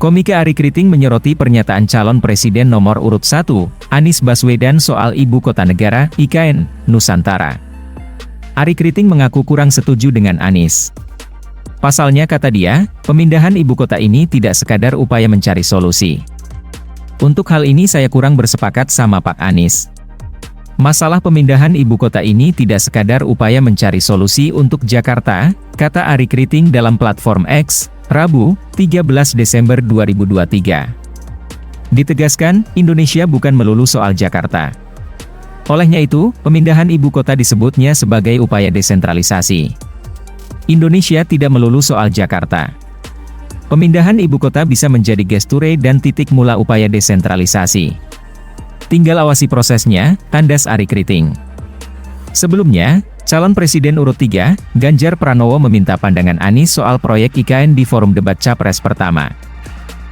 Komika Arie Kriting menyoroti pernyataan calon presiden nomor urut 1, Anies Baswedan soal Ibu Kota Negara, IKN, Nusantara. Arie Kriting mengaku kurang setuju dengan Anies. Pasalnya kata dia, pemindahan ibu kota ini tidak sekadar upaya mencari solusi. Untuk hal ini saya kurang bersepakat sama Pak Anies. Masalah pemindahan ibu kota ini tidak sekadar upaya mencari solusi untuk Jakarta, kata Arie Kriting dalam platform X, Rabu, 13 Desember 2023. Ditegaskan, Indonesia bukan melulu soal Jakarta. Olehnya itu, pemindahan ibu kota disebutnya sebagai upaya desentralisasi. Indonesia tidak melulu soal Jakarta. Pemindahan ibu kota bisa menjadi gesture dan titik mula upaya desentralisasi. Tinggal awasi prosesnya, tandas Arie Kriting. Sebelumnya, calon presiden urut 3, Ganjar Pranowo meminta pandangan Anies soal proyek IKN di forum debat Capres pertama.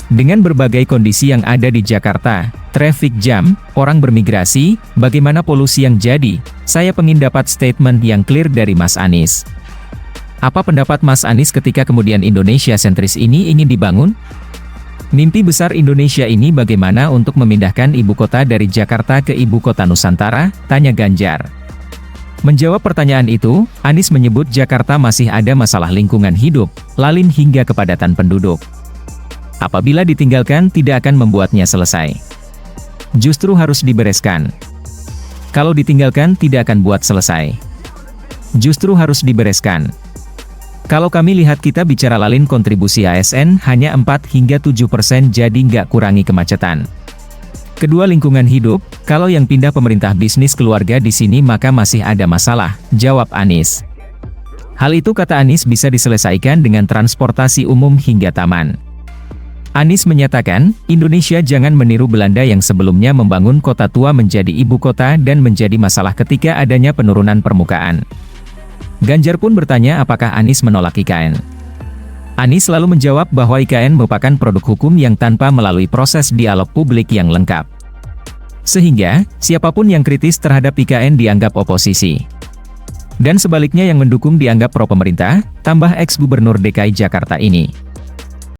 Dengan berbagai kondisi yang ada di Jakarta, traffic jam, orang bermigrasi, bagaimana polusi yang jadi, saya ingin dapat statement yang clear dari Mas Anies. Apa pendapat Mas Anies ketika kemudian Indonesia sentris ini ingin dibangun? Mimpi besar Indonesia ini bagaimana untuk memindahkan ibu kota dari Jakarta ke ibu kota Nusantara? Tanya Ganjar. Menjawab pertanyaan itu, Anies menyebut Jakarta masih ada masalah lingkungan hidup, lalin hingga kepadatan penduduk. Apabila ditinggalkan tidak akan membuatnya selesai. Justru harus dibereskan. Kalau ditinggalkan tidak akan buat selesai. Justru harus dibereskan. Kalau kami lihat kita bicara lalin kontribusi ASN hanya 4 hingga 7% jadi nggak kurangi kemacetan. Kedua lingkungan hidup, kalau yang pindah pemerintah bisnis keluarga di sini maka masih ada masalah, jawab Anies. Hal itu kata Anies bisa diselesaikan dengan transportasi umum hingga taman. Anies menyatakan, Indonesia jangan meniru Belanda yang sebelumnya membangun kota tua menjadi ibu kota dan menjadi masalah ketika adanya penurunan permukaan. Ganjar pun bertanya apakah Anies menolak IKN. Anies lalu menjawab bahwa IKN merupakan produk hukum yang tanpa melalui proses dialog publik yang lengkap. Sehingga, siapapun yang kritis terhadap IKN dianggap oposisi. Dan sebaliknya yang mendukung dianggap pro pemerintah, tambah ex-gubernur DKI Jakarta ini.